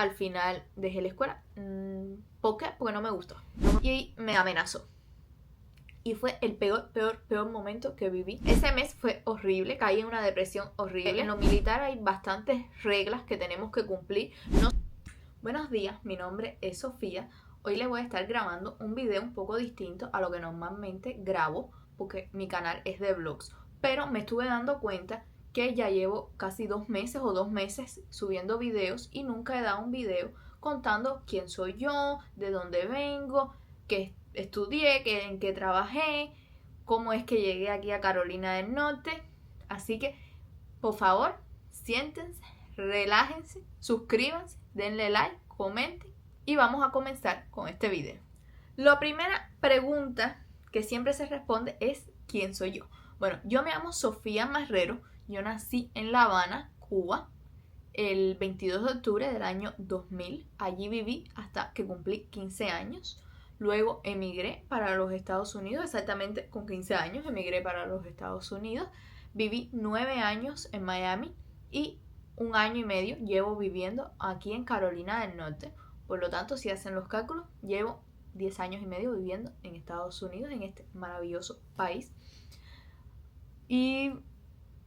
Al final dejé la escuela. ¿Por qué? Porque no me gustó. Y me amenazó. Y fue el peor momento que viví. Ese mes fue horrible, caí en una depresión horrible. En lo militar hay bastantes reglas que tenemos que cumplir. Buenos días, mi nombre es Sofía. Hoy les voy a estar grabando un video un poco distinto a lo que normalmente grabo, porque mi canal es de vlogs. Pero me estuve dando cuenta que ya llevo casi 2 meses o 2 meses subiendo videos y nunca he dado un video contando quién soy yo, de dónde vengo, qué estudié, en qué trabajé, cómo es que llegué aquí a Carolina del Norte. Así que, por favor, siéntense, relájense, suscríbanse, denle like, comenten y vamos a comenzar con este video. La primera pregunta que siempre se responde es ¿quién soy yo? Bueno, yo me llamo Sofía Marrero, yo nací en La Habana, Cuba, el 22 de octubre del año 2000. Allí viví hasta que cumplí 15 años. Luego emigré para los Estados Unidos, exactamente con 15 años emigré para los Estados Unidos. Viví 9 años en Miami y 1 año y medio llevo viviendo aquí en Carolina del Norte. Por lo tanto, si hacen los cálculos, llevo 10 años y medio viviendo en Estados Unidos, en este maravilloso país. Y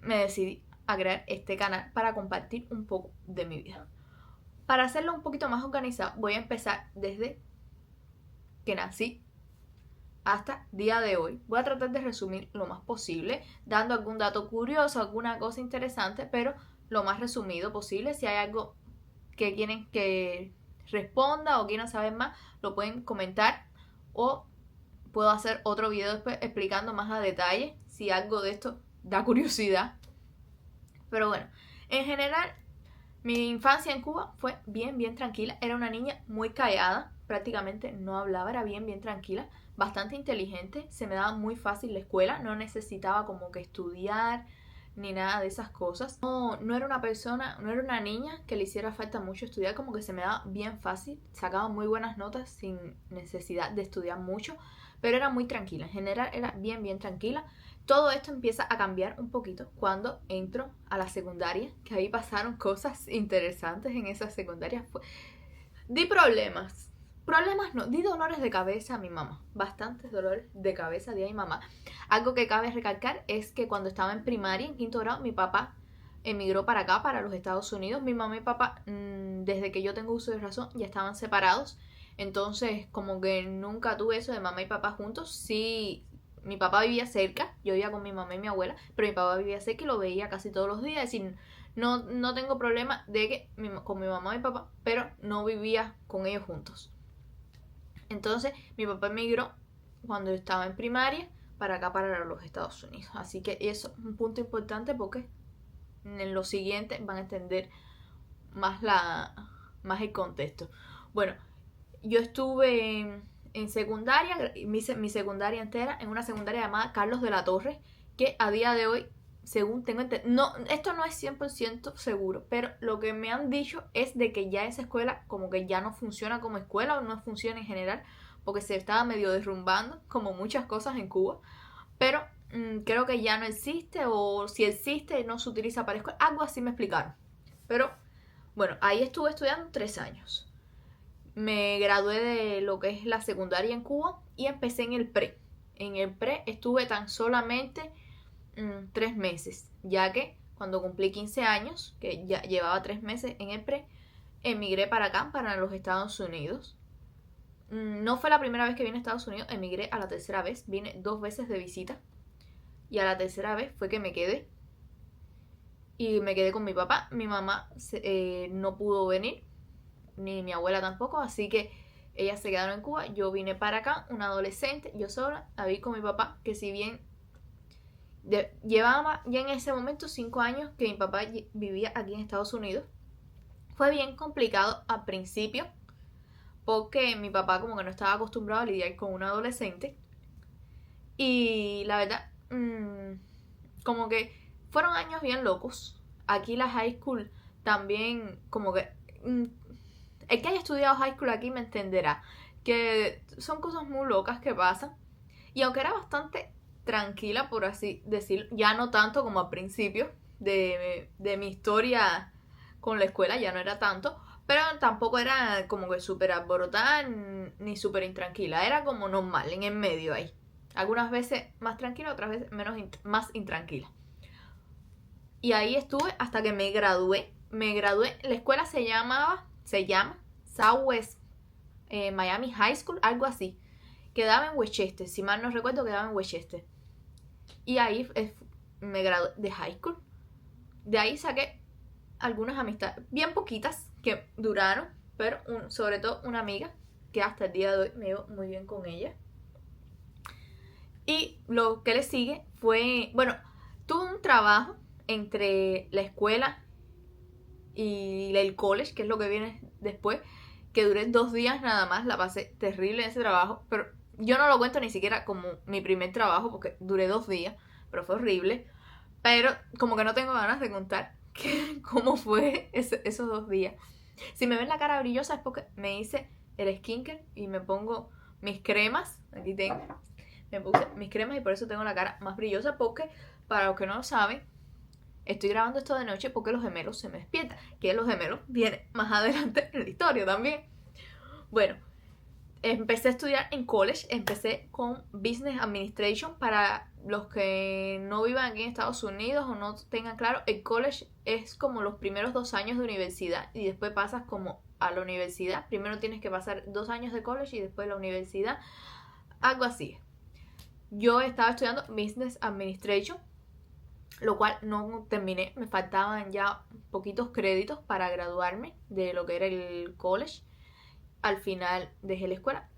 me decidí a crear este canal para compartir un poco de mi vida. Para hacerlo un poquito más organizado, voy a empezar desde que nací hasta día de hoy. Voy a tratar de resumir lo más posible, dando algún dato curioso, alguna cosa interesante, pero lo más resumido posible. Si hay algo que quieren que responda o quieran saber más, lo pueden comentar o puedo hacer otro video después explicando más a detalle si algo de esto da curiosidad. Pero bueno, en general mi infancia en Cuba fue bien tranquila. Era una niña muy callada, prácticamente no hablaba, era bien tranquila, bastante inteligente, se me daba muy fácil la escuela, no necesitaba como que estudiar ni nada de esas cosas. No era una persona, no era una niña que le hiciera falta mucho estudiar, como que se me daba bien fácil, sacaba muy buenas notas sin necesidad de estudiar mucho, pero era muy tranquila, en general era bien tranquila. Todo esto empieza a cambiar un poquito cuando entro a la secundaria, que ahí pasaron cosas interesantes en esa secundaria. Di problemas no, di dolores de cabeza a mi mamá, bastantes dolores de cabeza di a mi mamá. Algo que cabe recalcar es que cuando estaba en primaria, en 5º grado, mi papá emigró para acá, para los Estados Unidos. Mi mamá y papá, desde que yo tengo uso de razón, ya estaban separados. Entonces, como que nunca tuve eso de mamá y papá juntos. Sí, mi papá vivía cerca, yo vivía con mi mamá y mi abuela, pero mi papá vivía cerca y lo veía casi todos los días. Es decir, no tengo problema de que con mi mamá y mi papá, pero no vivía con ellos juntos. Entonces, mi papá emigró cuando yo estaba en primaria para acá, para los Estados Unidos. Así que eso es un punto importante porque en lo siguiente van a entender más el contexto. Bueno, yo estuve en secundaria, mi secundaria entera, en una secundaria llamada Carlos de la Torre, que a día de hoy, según tengo entendido, no, esto no es 100% seguro, pero lo que me han dicho es de que ya esa escuela como que ya no funciona como escuela o no funciona en general, porque se estaba medio derrumbando, como muchas cosas en Cuba, pero creo que ya no existe, o si existe no se utiliza para escuela, algo así me explicaron. Pero bueno, ahí estuve estudiando 3 años. Me gradué de lo que es la secundaria en Cuba y empecé en el pre. En el pre estuve tan solamente 3 meses, ya que cuando cumplí 15 años, que ya llevaba 3 meses en el pre, emigré para acá, para los Estados Unidos. No fue la primera vez que vine a Estados Unidos, emigré a la tercera vez, vine 2 veces de visita y a la tercera vez fue que me quedé. Y me quedé con mi papá, mi mamá no pudo venir, ni mi abuela tampoco, así que ellas se quedaron en Cuba. Yo vine para acá, una adolescente, yo sola, a vivir con mi papá, que si bien llevaba ya en ese momento 5 años que mi papá vivía aquí en Estados Unidos, fue bien complicado al principio, porque mi papá como que no estaba acostumbrado a lidiar con un adolescente, y la verdad, como que fueron años bien locos. Aquí la high school también como que el que haya estudiado high school aquí me entenderá que son cosas muy locas que pasan. Y aunque era bastante tranquila, por así decirlo, ya no tanto como al principio de mi historia con la escuela, ya no era tanto, Pero tampoco era como que súper alborotada ni súper intranquila. Era como normal, en el medio ahí. Algunas veces más tranquila, otras veces más intranquila. Y ahí estuve hasta que me gradué. La escuela se llama Southwest Miami High School, algo así. Quedaba en Westchester, si mal no recuerdo, quedaba en Westchester. Y ahí me gradué de high school. De ahí saqué algunas amistades, bien poquitas, que duraron, pero sobre todo una amiga, que hasta el día de hoy me llevo muy bien con ella. Y lo que le sigue fue, bueno, tuve un trabajo entre la escuela y el college, que es lo que viene después, que duré 2 días nada más, la pasé terrible en ese trabajo, pero yo no lo cuento ni siquiera como mi primer trabajo, porque duré 2 días, pero fue horrible, pero como que no tengo ganas de contar cómo fue esos 2 días. Si me ven la cara brillosa es porque me hice el skincare y me pongo mis cremas, aquí tengo, me puse mis cremas y por eso tengo la cara más brillosa, porque para los que no lo saben, estoy grabando esto de noche porque los gemelos se me despiertan, que los gemelos vienen más adelante en la historia también. Bueno, empecé a estudiar en college, empecé con Business Administration. Para los que no vivan aquí en Estados Unidos o no tengan claro, el college es como los primeros 2 años de universidad y después pasas como a la universidad. Primero tienes que pasar 2 años de college y después la universidad, algo así. Yo estaba estudiando Business Administration, lo cual no terminé, me faltaban ya poquitos créditos para graduarme de lo que era el college. Al final dejé la escuela.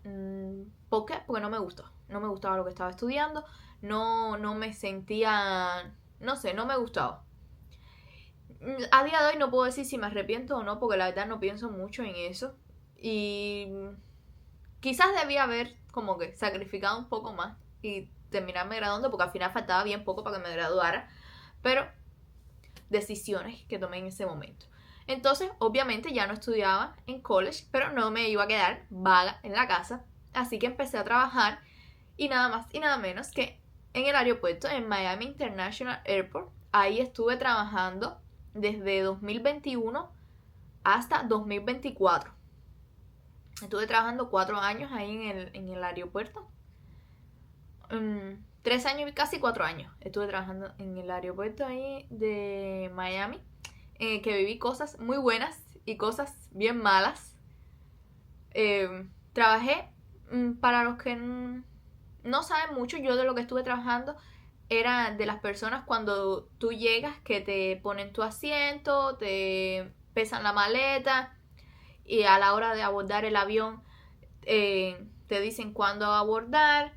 ¿Por qué? Porque no me gustó. No me gustaba lo que estaba estudiando. No me sentía, no sé, no me gustaba. A día de hoy no puedo decir si me arrepiento o no, porque la verdad no pienso mucho en eso. Y quizás debía haber como que sacrificado un poco más y terminarme graduando, porque al final faltaba bien poco para que me graduara. Pero decisiones que tomé en ese momento. Entonces, obviamente ya no estudiaba en college, pero no me iba a quedar vaga en la casa. Así que empecé a trabajar y nada más y nada menos que en el aeropuerto, en Miami International Airport. Ahí estuve trabajando desde 2021 hasta 2024. Estuve trabajando 4 años ahí en el aeropuerto. 3 años y casi 4 años estuve trabajando en el aeropuerto ahí de Miami, que viví cosas muy buenas y cosas bien malas. Trabajé, para los que no saben mucho, yo de lo que estuve trabajando era de las personas cuando tú llegas, que te ponen tu asiento, te pesan la maleta y a la hora de abordar el avión te dicen cuándo abordar.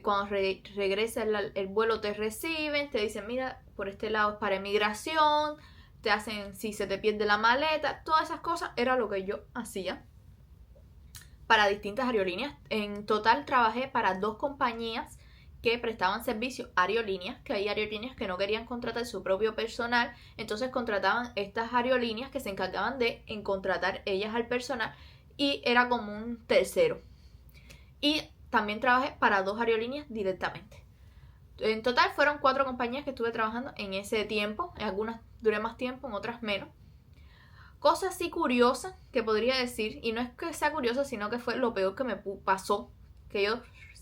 Cuando regresa el vuelo te reciben, te dicen mira, por este lado es para emigración, te hacen si se te pierde la maleta, todas esas cosas era lo que yo hacía para distintas aerolíneas. En total trabajé para 2 compañías que prestaban servicio a aerolíneas, que hay aerolíneas que no querían contratar su propio personal, entonces contrataban estas aerolíneas que se encargaban de contratar ellas al personal y era como un tercero. Y también trabajé para 2 aerolíneas directamente. En total fueron 4 compañías que estuve trabajando en ese tiempo. En algunas duré más tiempo, en otras menos. Cosa así curiosa que podría decir, y no es que sea curiosa, sino que fue lo peor que me pasó. Que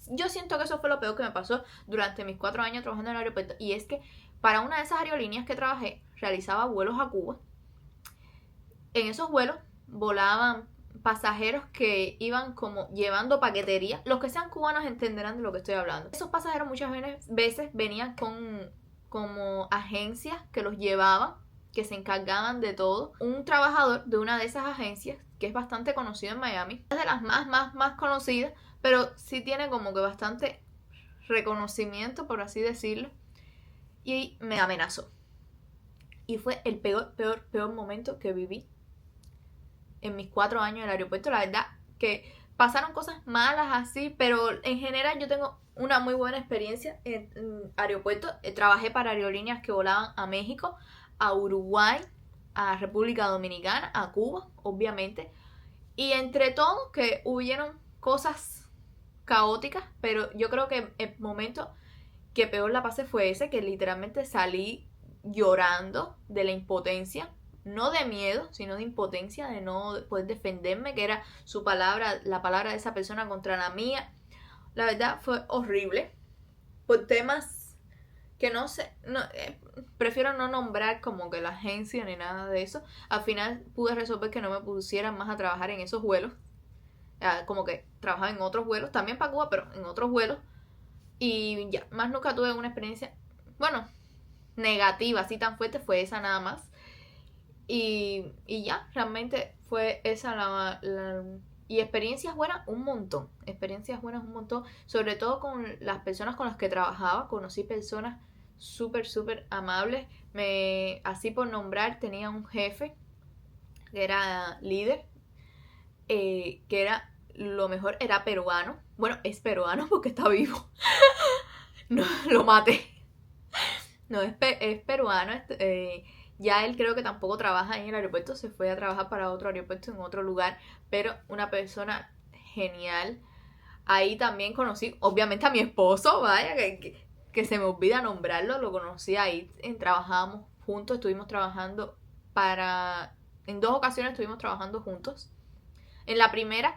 yo siento que eso fue lo peor que me pasó durante mis 4 años trabajando en el aeropuerto. Y es que para una de esas aerolíneas que trabajé, realizaba vuelos a Cuba. En esos vuelos volaban pasajeros que iban como llevando paquetería. Los que sean cubanos entenderán de lo que estoy hablando. Esos pasajeros muchas veces venían con como agencias que los llevaban, que se encargaban de todo. Un trabajador de una de esas agencias, que es bastante conocido en Miami, es de las más conocidas, pero sí tiene como que bastante reconocimiento, por así decirlo, y me amenazó. Y fue el peor momento que viví en mis 4 años en el aeropuerto. La verdad que pasaron cosas malas así, pero en general yo tengo una muy buena experiencia en aeropuertos. Trabajé para aerolíneas que volaban a México, a Uruguay, a República Dominicana, a Cuba, obviamente. Y entre todo que hubieron cosas caóticas, pero yo creo que el momento que peor la pasé fue ese, que literalmente salí llorando de la impotencia, no de miedo, sino de impotencia, de no poder defenderme, que era su palabra, la palabra de esa persona contra la mía. La verdad fue horrible, por temas que no sé, prefiero no nombrar como que la agencia ni nada de eso. Al final pude resolver que no me pusieran más a trabajar en esos vuelos, como que trabajaba en otros vuelos, también para Cuba, pero en otros vuelos. Y ya, más nunca tuve una experiencia, bueno, negativa, así tan fuerte, fue esa nada más. Y ya, realmente fue esa y experiencias buenas un montón, sobre todo con las personas con las que trabajaba. Conocí personas súper, súper amables. Así por nombrar, tenía un jefe que era líder, que era lo mejor, era peruano. Bueno, es peruano porque está vivo. No, lo maté. No, es peruano. Ya él creo que tampoco trabaja en el aeropuerto, se fue a trabajar para otro aeropuerto en otro lugar, pero una persona genial. Ahí también conocí, obviamente, a mi esposo, vaya, que se me olvida nombrarlo, lo conocí ahí, trabajábamos juntos, estuvimos trabajando en 2 ocasiones estuvimos trabajando juntos. En la primera,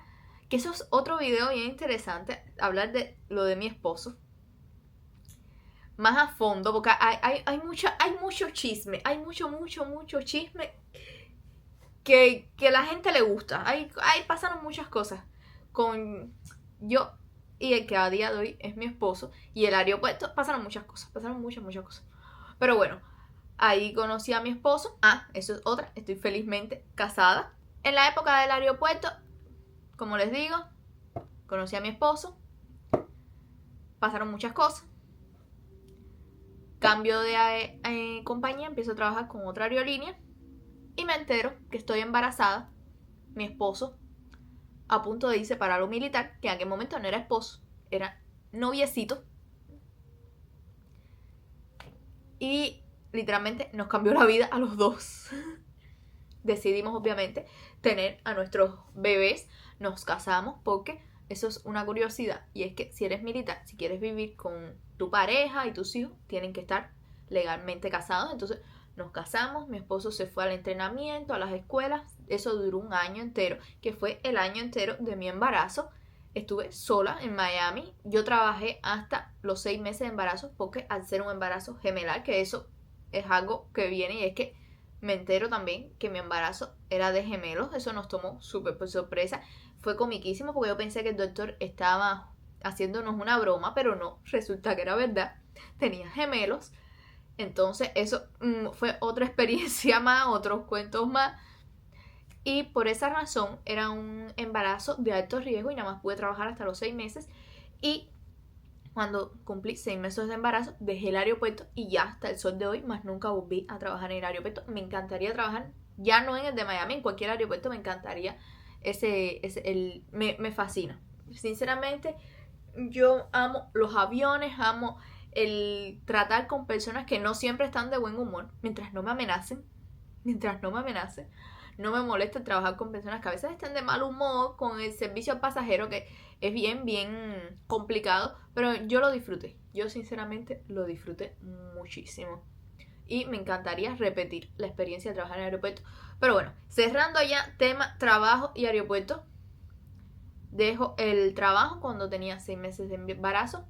que eso es otro video bien interesante, hablar de lo de mi esposo más a fondo, porque hay mucho chisme, hay mucho chisme que la gente le gusta. Ahí pasaron muchas cosas con yo y el que a día de hoy es mi esposo y el aeropuerto. Pasaron muchas cosas. Pero bueno, ahí conocí a mi esposo. Eso es otra, estoy felizmente casada. En la época del aeropuerto, como les digo, conocí a mi esposo. Pasaron muchas cosas. Cambio de compañía, empiezo a trabajar con otra aerolínea y me entero que estoy embarazada. Mi esposo a punto de irse para lo militar, que en aquel momento no era esposo, era noviecito. Y literalmente nos cambió la vida a los dos. Decidimos obviamente tener a nuestros bebés, nos casamos porque eso es una curiosidad, y es que si eres militar, si quieres vivir con tu pareja y tus hijos, tienen que estar legalmente casados. Entonces nos casamos, mi esposo se fue al entrenamiento, a las escuelas. Eso duró un año entero, que fue el año entero de mi embarazo. Estuve sola en Miami. Yo trabajé hasta los 6 meses de embarazo, porque al ser un embarazo gemelar, que eso es algo que viene, y es que me entero también que mi embarazo era de gemelos. Eso nos tomó súper por sorpresa. Fue comiquísimo porque yo pensé que el doctor estaba haciéndonos una broma, pero no, resulta que era verdad. Tenía gemelos. Entonces eso fue otra experiencia más, otros cuentos más. Y por esa razón era un embarazo de alto riesgo y nada más pude trabajar hasta los 6 meses. Y cuando cumplí 6 meses de embarazo, dejé el aeropuerto y ya hasta el sol de hoy más nunca volví a trabajar en el aeropuerto. Me encantaría trabajar, ya no en el de Miami, en cualquier aeropuerto me encantaría. Me fascina. Sinceramente, yo amo los aviones, amo el tratar con personas que no siempre están de buen humor, mientras no me amenacen. No me molesta trabajar con personas que a veces estén de mal humor, con el servicio al pasajero, que es bien complicado, pero yo lo disfruté. Yo sinceramente lo disfruté muchísimo. Y me encantaría repetir la experiencia de trabajar en el aeropuerto. Pero bueno, cerrando ya tema trabajo y aeropuerto. Dejo el trabajo cuando tenía 6 meses de embarazo.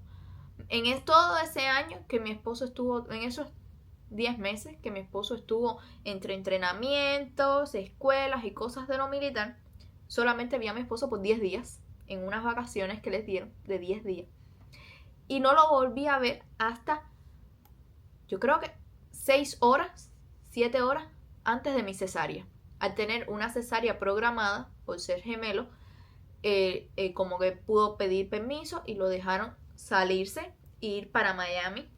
Todo ese año que mi esposo estuvo, en esos 10 meses que mi esposo estuvo entre entrenamientos, escuelas y cosas de lo militar, solamente vi a mi esposo por 10 días, en unas vacaciones que les dieron de 10 días. Y no lo volví a ver hasta, yo creo que 6 horas, 7 horas antes de mi cesárea. Al tener una cesárea programada por ser gemelo, como que pudo pedir permiso y lo dejaron salirse e ir para Miami.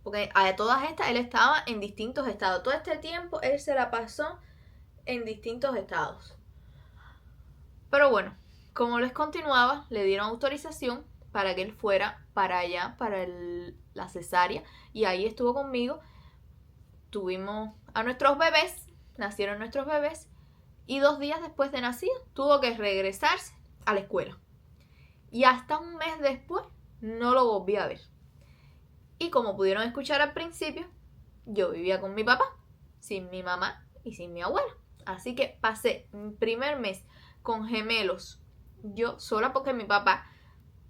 Porque a todas estas él estaba en distintos estados. Todo este tiempo él se la pasó en distintos estados. Pero bueno, como les continuaba, le dieron autorización para que él fuera para allá, para la cesárea. Y ahí estuvo conmigo. Tuvimos a nuestros bebés, nacieron nuestros bebés. Y 2 días después de nacido tuvo que regresarse a la escuela. Y hasta un mes después no lo volví a ver. Y como pudieron escuchar al principio, yo vivía con mi papá. sin mi mamá y sin mi abuela. Así que pasé mi primer mes con gemelos, yo sola, porque mi papá,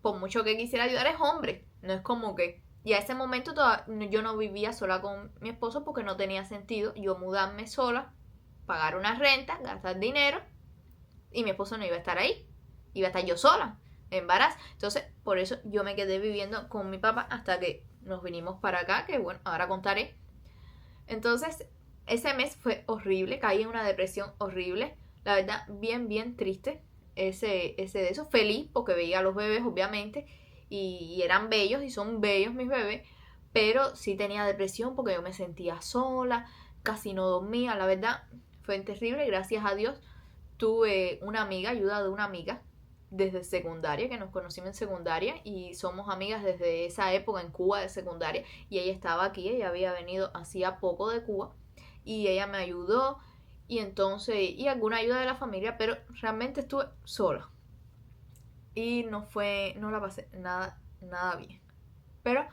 por mucho que quisiera ayudar, es hombre. No es como que... Y a ese momento yo no vivía sola con mi esposo porque no tenía sentido yo mudarme sola, pagar una renta, gastar dinero, y mi esposo no iba a estar ahí. Iba a estar yo sola, embarazo. Entonces, por eso yo me quedé viviendo con mi papá hasta que nos vinimos para acá, que bueno, ahora contaré. Entonces, ese mes fue horrible, caí en una depresión horrible. La verdad, bien, bien triste. Ese de eso, feliz porque veía a los bebés, obviamente, y eran bellos y son bellos mis bebés, pero sí tenía depresión porque yo me sentía sola, casi no dormía, la verdad, fue terrible. Gracias a Dios tuve una amiga, ayuda de una amiga desde secundaria, que nos conocimos en secundaria y somos amigas desde esa época en Cuba de secundaria, y ella estaba aquí, ella había venido hacía poco de Cuba y ella me ayudó, y entonces, y alguna ayuda de la familia, pero realmente estuve sola y no la pasé nada bien. Pero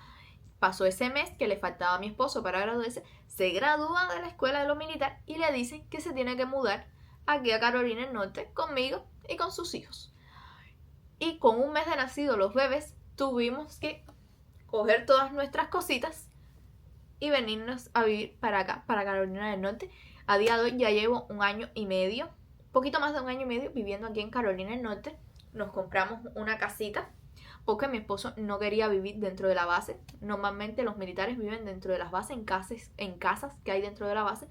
pasó ese mes que le faltaba a mi esposo para graduarse, se gradúa de la escuela de lo militar y le dicen que se tiene que mudar aquí a Carolina del Norte conmigo y con sus hijos. Y con un mes de nacido los bebés, tuvimos que coger todas nuestras cositas y venirnos a vivir para acá, para Carolina del Norte. A día de hoy ya llevo 1 año y medio, poquito más de 1 año y medio viviendo aquí en Carolina del Norte. Nos compramos una casita porque mi esposo no quería vivir dentro de la base. Normalmente los militares viven dentro de las bases, en casas que hay dentro de la base,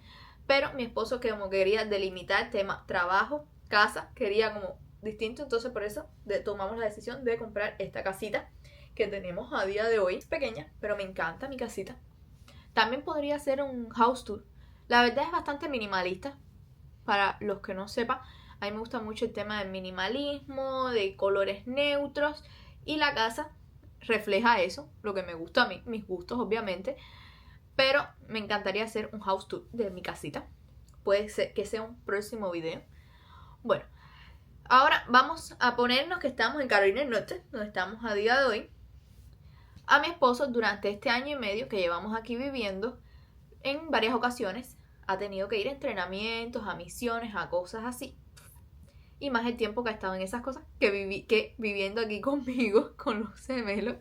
pero mi esposo, que como quería delimitar tema trabajo, casa, quería como distinto, entonces por eso tomamos la decisión de comprar esta casita que tenemos a día de hoy. Es pequeña, pero me encanta mi casita. También podría ser un house tour. La verdad es bastante minimalista. Para los que no sepan, a mí me gusta mucho el tema del minimalismo, de colores neutros, y la casa refleja eso, lo que me gusta a mí, mis gustos obviamente. Pero me encantaría hacer un house tour de mi casita. Puede ser que sea un próximo video. Bueno, ahora vamos a ponernos que estamos en Carolina del Norte, donde estamos a día de hoy. A mi esposo, durante este año y medio que llevamos aquí viviendo, en varias ocasiones ha tenido que ir a entrenamientos, a misiones, a cosas así. Y más el tiempo que ha estado en esas cosas que viviendo aquí conmigo, con los gemelos.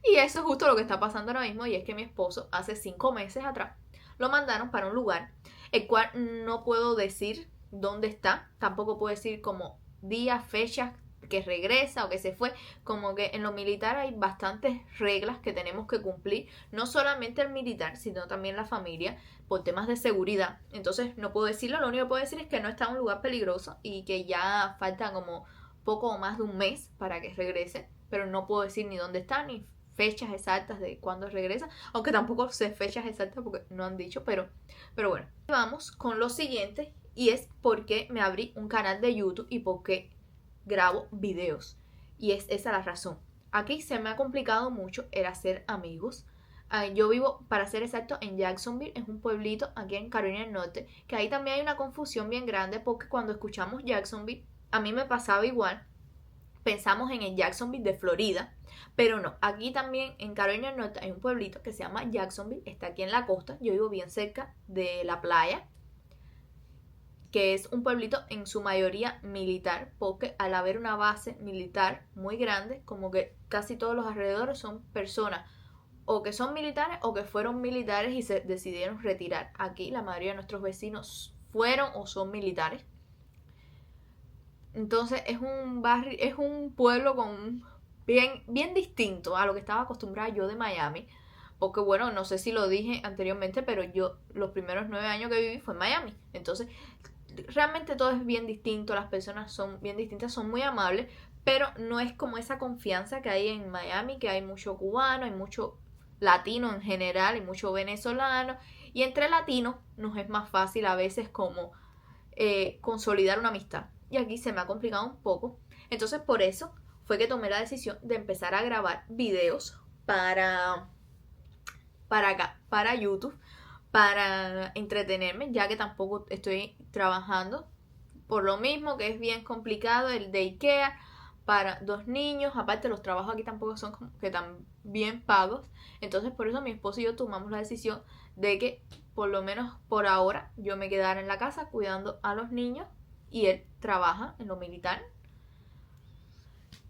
Y eso es justo lo que está pasando ahora mismo, y es que mi esposo hace 5 meses atrás lo mandaron para un lugar, el cual no puedo decir dónde está, tampoco puedo decir como días, fechas que regresa o que se fue. Como que en lo militar hay bastantes reglas que tenemos que cumplir, no solamente el militar, sino también la familia, por temas de seguridad. Entonces no puedo decirlo, lo único que puedo decir es que no está en un lugar peligroso y que ya falta como poco o más de 1 mes para que regrese, pero no puedo decir ni dónde está ni fechas exactas de cuándo regresa, aunque tampoco sé fechas exactas porque no han dicho, pero bueno. Vamos con lo siguiente, y es por qué me abrí un canal de YouTube y por qué grabo videos, y es esa la razón. Aquí se me ha complicado mucho el hacer amigos. Yo vivo, para ser exacto, en Jacksonville, es un pueblito aquí en Carolina del Norte, que ahí también hay una confusión bien grande porque cuando escuchamos Jacksonville, a mí me pasaba igual, pensamos en el Jacksonville de Florida, pero no, aquí también en Carolina del Norte hay un pueblito que se llama Jacksonville, está aquí en la costa, yo vivo bien cerca de la playa, que es un pueblito en su mayoría militar, porque al haber una base militar muy grande, como que casi todos los alrededores son personas o que son militares o que fueron militares y se decidieron retirar. Aquí la mayoría de nuestros vecinos fueron o son militares. Entonces es un barrio, es un pueblo con bien distinto a lo que estaba acostumbrada yo de Miami. Porque bueno, no sé si lo dije anteriormente, pero yo los primeros 9 años que viví fue en Miami. Entonces realmente todo es bien distinto, las personas son bien distintas, son muy amables, pero no es como esa confianza que hay en Miami, que hay mucho cubano, hay mucho latino en general, y mucho venezolano, y entre latinos nos es más fácil a veces como consolidar una amistad, y aquí se me ha complicado un poco. Entonces por eso fue que tomé la decisión de empezar a grabar videos para acá, para YouTube, para entretenerme, ya que tampoco estoy trabajando, por lo mismo que es bien complicado el daycare para 2 niños. Aparte los trabajos aquí tampoco son como que tan bien pagos, entonces por eso mi esposo y yo tomamos la decisión de que por lo menos por ahora yo me quedara en la casa cuidando a los niños y él trabaja en lo militar.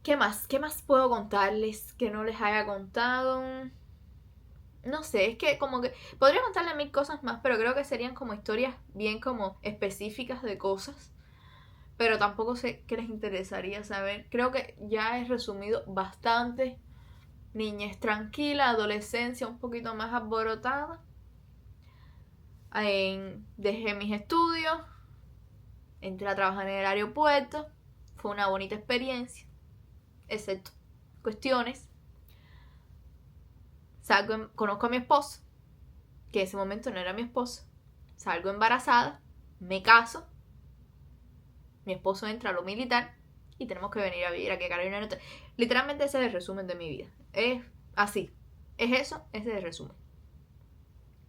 ¿Qué más? ¿Qué más puedo contarles que no les haya contado? No sé, es que como que podría contarles 1000 cosas más, pero creo que serían como historias bien como específicas de cosas. Pero tampoco sé qué les interesaría saber. Creo que ya he resumido bastante. Niñez tranquila, adolescencia un poquito más alborotada. Dejé mis estudios, entré a trabajar en el aeropuerto. Fue una bonita experiencia, excepto cuestiones. Conozco a mi esposo, que en ese momento no era mi esposo. Salgo embarazada, me caso. Mi esposo entra a lo militar y tenemos que venir a vivir aquí a Carolina del Norte. Literalmente ese es el resumen de mi vida. Es así. Es eso, ese es el resumen.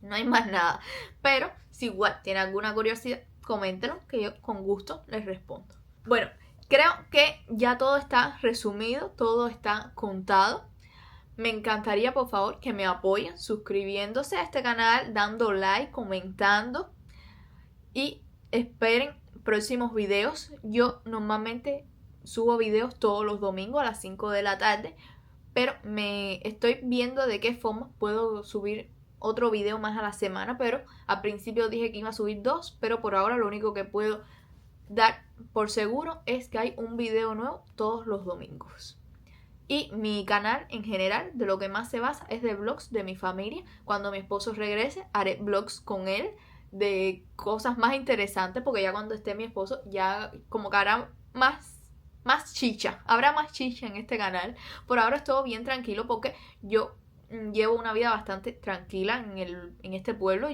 No hay más nada. Pero si igual tiene alguna curiosidad, coméntenlo que yo con gusto les respondo. Bueno, creo que ya todo está resumido, todo está contado. Me encantaría, por favor, que me apoyen suscribiéndose a este canal, dando like, comentando y esperen próximos videos. Yo normalmente subo videos todos los domingos a las 5 de la tarde, pero me estoy viendo de qué forma puedo subir otro video más a la semana, pero al principio dije que iba a subir 2, pero por ahora lo único que puedo dar por seguro es que hay un video nuevo todos los domingos. Y mi canal en general, de lo que más se basa, es de vlogs de mi familia. Cuando mi esposo regrese, haré vlogs con él de cosas más interesantes, porque ya cuando esté mi esposo, ya como que hará más chicha. Habrá más chicha en este canal. Por ahora es todo bien tranquilo, porque yo llevo una vida bastante tranquila en este pueblo.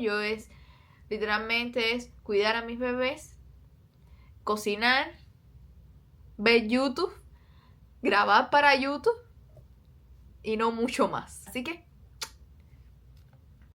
Literalmente es cuidar a mis bebés, cocinar, ver YouTube, grabar para YouTube y no mucho más. Así que